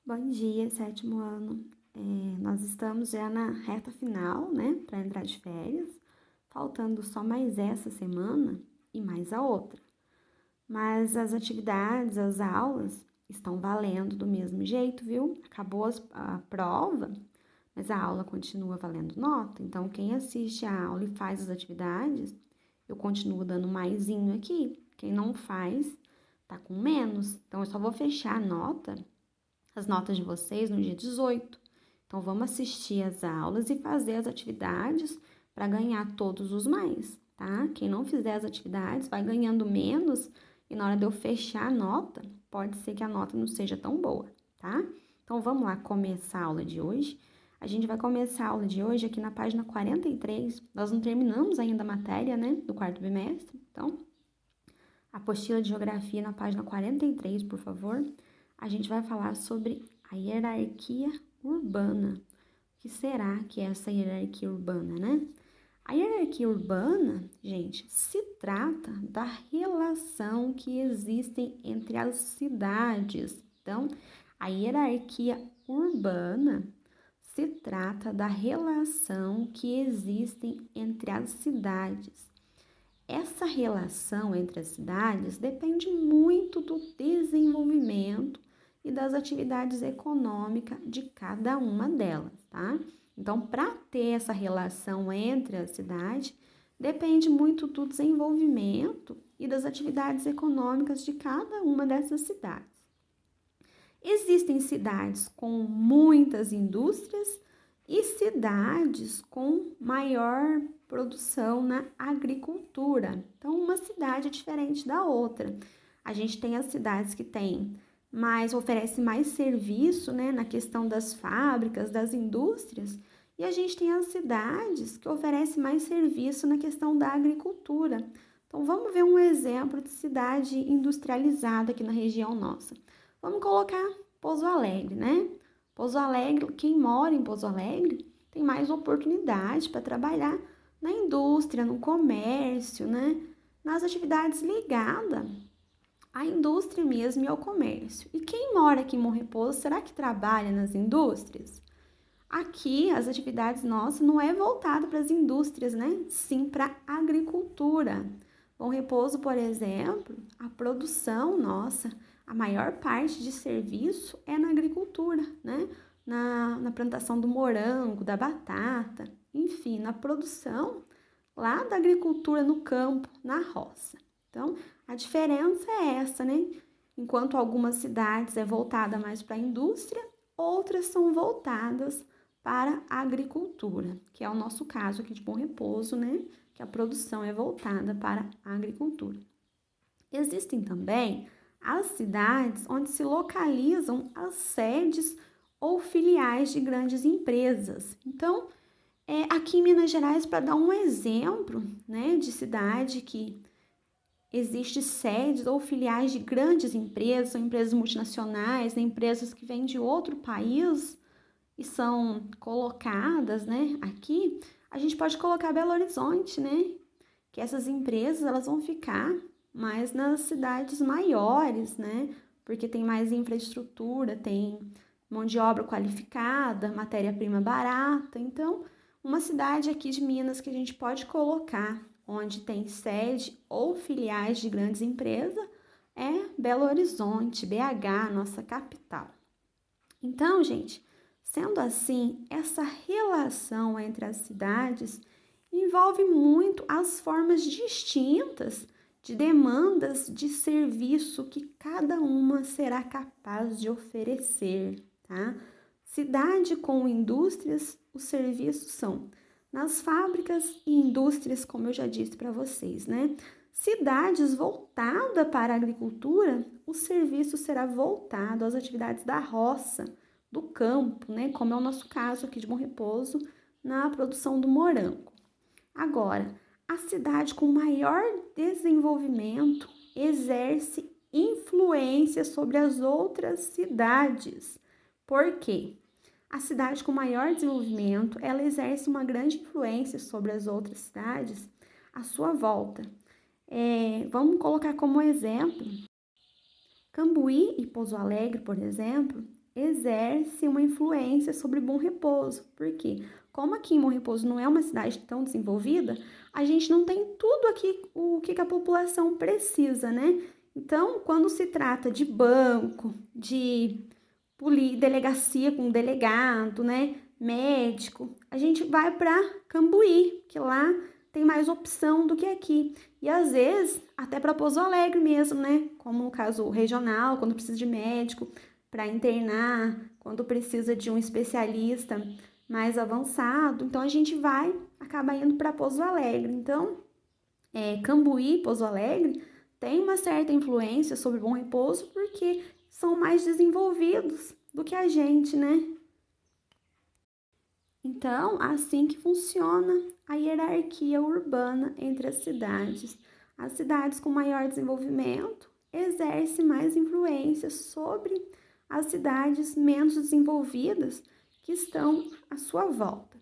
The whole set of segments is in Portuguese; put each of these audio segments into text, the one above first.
Bom dia, sétimo ano. Nós estamos já na reta final, né, para entrar de férias, faltando só mais essa semana e mais a outra. Mas as atividades, as aulas estão valendo do mesmo jeito, viu? Acabou a prova, mas a aula continua valendo nota. Então, quem assiste a aula e faz as atividades, eu continuo dando maisinho aqui. Quem não faz, tá com menos. Então, eu só vou fechar a nota, as notas de vocês no dia 18. Então, vamos assistir às aulas e fazer as atividades para ganhar todos os mais, tá? Quem não fizer as atividades vai ganhando menos e na hora de eu fechar a nota, pode ser que a nota não seja tão boa, tá? Então, vamos lá começar a aula de hoje. A gente vai começar a aula de hoje aqui na página 43. Nós não terminamos ainda a matéria, né, do quarto bimestre. Então, apostila de geografia na página 43, por favor. A gente vai falar sobre a hierarquia urbana. O que será que é essa hierarquia urbana, né? A hierarquia urbana, gente, se trata da relação que existem entre as cidades. Então, a hierarquia urbana se trata da relação que existem entre as cidades. Essa relação entre as cidades depende muito do desenvolvimento e das atividades econômicas de cada uma delas, tá? Então, para ter essa relação entre a cidade, depende muito do desenvolvimento e das atividades econômicas de cada uma dessas cidades. Existem cidades com muitas indústrias e cidades com maior produção na agricultura. Então, uma cidade é diferente da outra. A gente tem as cidades que têm oferece mais serviço, né, na questão das fábricas, das indústrias, e a gente tem as cidades que oferecem mais serviço na questão da agricultura. Então, vamos ver um exemplo de cidade industrializada aqui na região nossa. Vamos colocar Pouso Alegre, né? Pouso Alegre, quem mora em Pouso Alegre tem mais oportunidade para trabalhar na indústria, no comércio, né? Nas atividades ligadas à indústria mesmo e ao comércio. E quem mora aqui em Bom Repouso, será que trabalha nas indústrias? Aqui, as atividades nossas não é voltada para as indústrias, né? Sim para a agricultura. Bom Repouso, por exemplo, a produção nossa, a maior parte de serviço é na agricultura, né? Na plantação do morango, da batata, enfim, na produção lá da agricultura no campo, na roça. Então, a diferença é essa, né? Enquanto algumas cidades é voltada mais para a indústria, outras são voltadas para a agricultura, que é o nosso caso aqui de Bom Repouso, né? Que a produção é voltada para a agricultura. Existem também as cidades onde se localizam as sedes ou filiais de grandes empresas. Então, aqui em Minas Gerais, para dar um exemplo, né, de cidade que existe sedes ou filiais de grandes empresas, são empresas multinacionais, né, empresas que vêm de outro país e são colocadas, né, aqui, a gente pode colocar Belo Horizonte, né, que essas empresas elas vão ficar mais nas cidades maiores, né, porque tem mais infraestrutura, tem mão de obra qualificada, matéria-prima barata. Então, uma cidade aqui de Minas que a gente pode colocar, onde tem sede ou filiais de grandes empresas, é Belo Horizonte, BH, nossa capital. Então, gente, sendo assim, essa relação entre as cidades envolve muito as formas distintas de demandas de serviço que cada uma será capaz de oferecer, tá? Cidade com indústrias, os serviços são nas fábricas e indústrias, como eu já disse para vocês, né? Cidades voltadas para a agricultura, o serviço será voltado às atividades da roça, do campo, né? Como é o nosso caso aqui de Bom Repouso, na produção do morango. Agora, a cidade com maior desenvolvimento exerce influência sobre as outras cidades. Por quê? A cidade com maior desenvolvimento, ela exerce uma grande influência sobre as outras cidades à sua volta. Vamos colocar como exemplo, Cambuí e Pouso Alegre, por exemplo, exerce uma influência sobre Bom Repouso. Por quê? Como aqui em Bom Repouso não é uma cidade tão desenvolvida, a gente não tem tudo aqui o que a população precisa, né? Então, quando se trata de banco, de delegacia com delegado, né? Médico, a gente vai para Cambuí, que lá tem mais opção do que aqui. E às vezes, até para Pouso Alegre mesmo, né? Como no caso regional, quando precisa de médico para internar, quando precisa de um especialista mais avançado. Então, a gente acaba indo para Pouso Alegre. Então, Cambuí, Pouso Alegre, tem uma certa influência sobre Bom Repouso porque são mais desenvolvidos do que a gente, né? Então, assim que funciona a hierarquia urbana entre as cidades. As cidades com maior desenvolvimento exercem mais influência sobre as cidades menos desenvolvidas que estão à sua volta.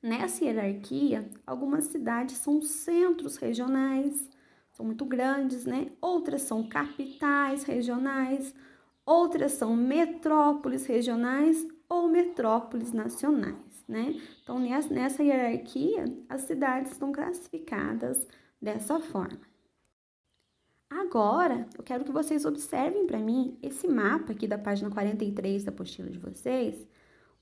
Nessa hierarquia, algumas cidades são centros regionais, são muito grandes, né? Outras são capitais regionais, outras são metrópoles regionais ou metrópoles nacionais, né? Então, nessa hierarquia, as cidades estão classificadas dessa forma. Agora, eu quero que vocês observem para mim esse mapa aqui da página 43 da apostila de vocês.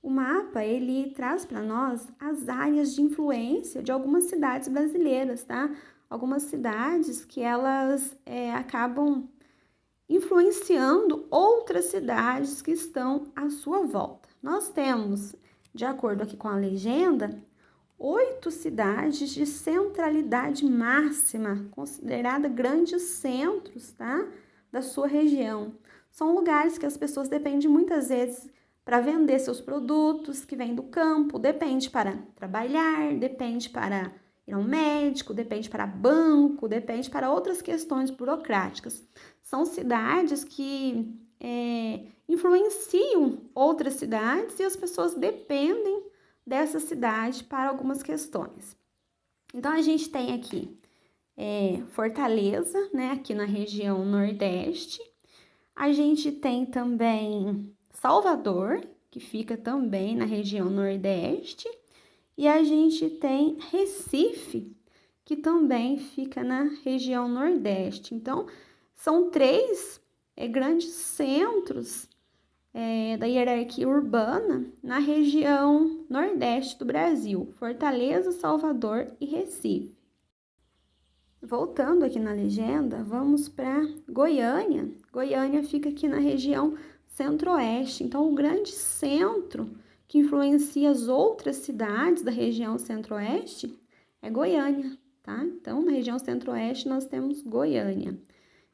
O mapa, ele traz para nós as áreas de influência de algumas cidades brasileiras, tá? Algumas cidades que elas acabam influenciando outras cidades que estão à sua volta. Nós temos, de acordo aqui com a legenda, 8 cidades de centralidade máxima, considerada grandes centros, tá? Da sua região. São lugares que as pessoas dependem muitas vezes para vender seus produtos que vêm do campo, depende para trabalhar, depende para ir ao médico, depende para banco, depende para outras questões burocráticas. São cidades que influenciam outras cidades e as pessoas dependem dessa cidade para algumas questões. Então, a gente tem aqui Fortaleza, né, aqui na região Nordeste. A gente tem também Salvador, que fica também na região Nordeste. E a gente tem Recife, que também fica na região Nordeste. Então, são 3 grandes centros da hierarquia urbana na região Nordeste do Brasil: Fortaleza, Salvador e Recife. Voltando aqui na legenda, vamos para Goiânia. Goiânia fica aqui na região Centro-Oeste. Então, o grande centro que influencia as outras cidades da região Centro-Oeste é Goiânia, tá? Então, na região Centro-Oeste, nós temos Goiânia.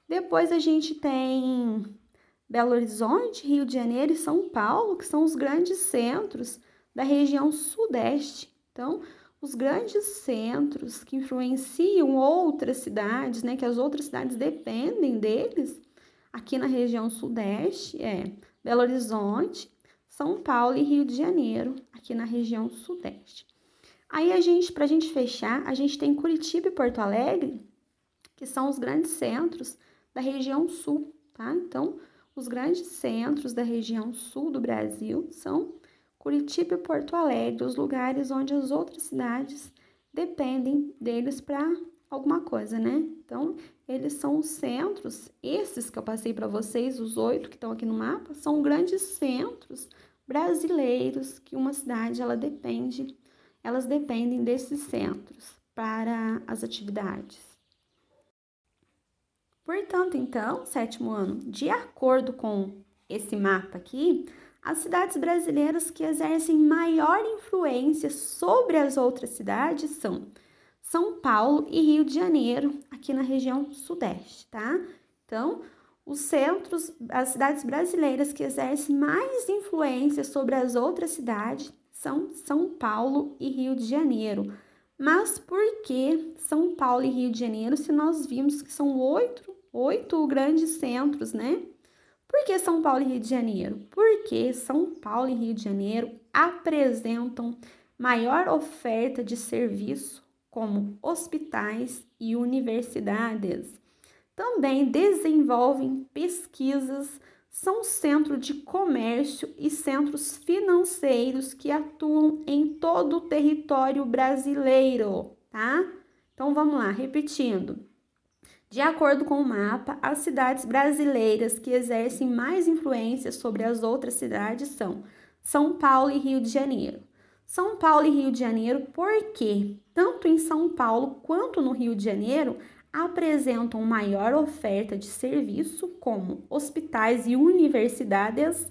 Depois, a gente tem Belo Horizonte, Rio de Janeiro e São Paulo, que são os grandes centros da região Sudeste. Então, os grandes centros que influenciam outras cidades, né, que as outras cidades dependem deles, aqui na região Sudeste, Belo Horizonte, São Paulo e Rio de Janeiro, aqui na região Sudeste. Aí, pra gente fechar, a gente tem Curitiba e Porto Alegre, que são os grandes centros da região Sul, tá? Então, os grandes centros da região Sul do Brasil são Curitiba e Porto Alegre, os lugares onde as outras cidades dependem deles para alguma coisa, né? Então, eles são os centros, esses que eu passei para vocês, os 8 que estão aqui no mapa, são grandes centros brasileiros que uma cidade elas dependem desses centros para as atividades. Portanto, então, 7º ano, de acordo com esse mapa aqui, as cidades brasileiras que exercem maior influência sobre as outras cidades são São Paulo e Rio de Janeiro, aqui na região Sudeste, tá? Então, os centros, as cidades brasileiras que exercem mais influência sobre as outras cidades são São Paulo e Rio de Janeiro. Mas por que São Paulo e Rio de Janeiro, se nós vimos que são 8 grandes centros, né? Por que São Paulo e Rio de Janeiro? Porque São Paulo e Rio de Janeiro apresentam maior oferta de serviço, como hospitais e universidades. Também desenvolvem pesquisas são centros de comércio e centros financeiros que atuam em todo o território brasileiro, tá? Então, vamos lá, repetindo. De acordo com o mapa, as cidades brasileiras que exercem mais influência sobre as outras cidades são São Paulo e Rio de Janeiro. São Paulo e Rio de Janeiro, porque tanto em São Paulo quanto no Rio de Janeiro apresentam maior oferta de serviço, como hospitais e universidades,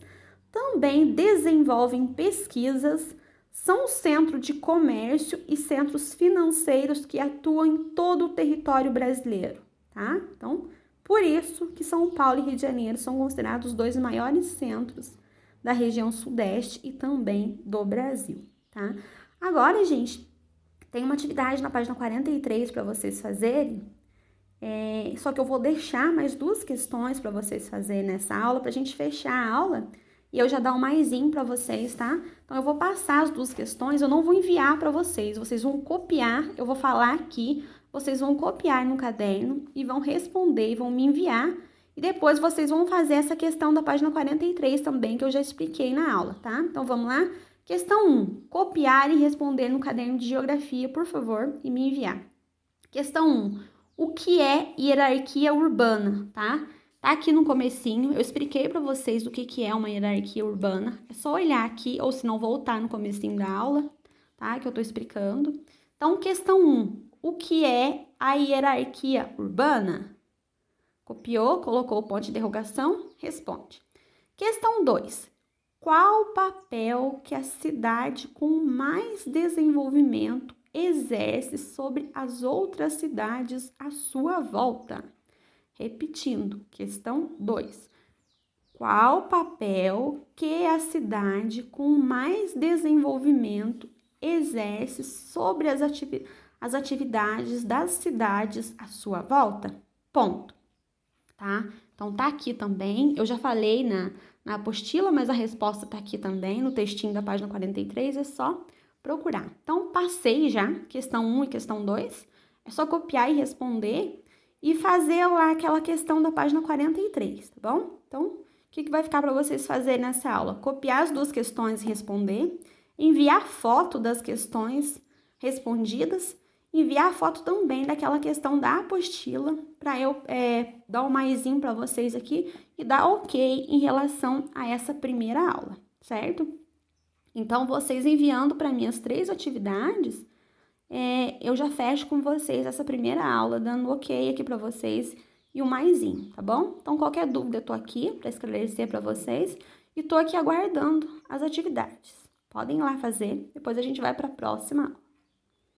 também desenvolvem pesquisas, são centro de comércio e centros financeiros que atuam em todo o território brasileiro, tá? Então, por isso que São Paulo e Rio de Janeiro são considerados os dois maiores centros da região sudeste e também do Brasil, tá? Agora, gente, tem uma atividade na página 43 para vocês fazerem, só que eu vou deixar mais 2 questões para vocês fazerem nessa aula, para a gente fechar a aula e eu já dar um maisinho para vocês, tá? Então, eu vou passar as 2 questões, eu não vou enviar para vocês vão copiar, eu vou falar aqui, vocês vão copiar no caderno e vão responder e vão me enviar. E depois vocês vão fazer essa questão da página 43 também, que eu já expliquei na aula, tá? Então, vamos lá? Questão 1. Copiar e responder no caderno de geografia, por favor, e me enviar. Questão 1. O que é hierarquia urbana, tá? Tá aqui no comecinho, eu expliquei para vocês o que é uma hierarquia urbana. É só olhar aqui, ou se não voltar no comecinho da aula, tá? Que eu tô explicando. Então, questão 1. O que é a hierarquia urbana? Copiou, colocou o ponto de interrogação, responde. Questão 2. Qual o papel que a cidade com mais desenvolvimento exerce sobre as outras cidades à sua volta? Repetindo, questão 2. Qual o papel que a cidade com mais desenvolvimento exerce sobre as atividades das cidades à sua volta? Ponto. Tá? Então, tá aqui também. Eu já falei na apostila, mas a resposta tá aqui também, no textinho da página 43, é só procurar. Então, passei já, questão 1 e questão 2. É só copiar e responder e fazer lá aquela questão da página 43, tá bom? Então, o que vai ficar para vocês fazerem nessa aula? Copiar as 2 questões e responder, enviar foto das questões respondidas, enviar a foto também daquela questão da apostila para eu dar um maisinho para vocês aqui e dar ok em relação a essa primeira aula, certo? Então, vocês enviando para mim as 3 atividades, eu já fecho com vocês essa primeira aula, dando ok aqui para vocês e o maisinho, tá bom? Então, qualquer dúvida, eu tô aqui para esclarecer para vocês e tô aqui aguardando as atividades. Podem ir lá fazer, depois a gente vai para a próxima aula.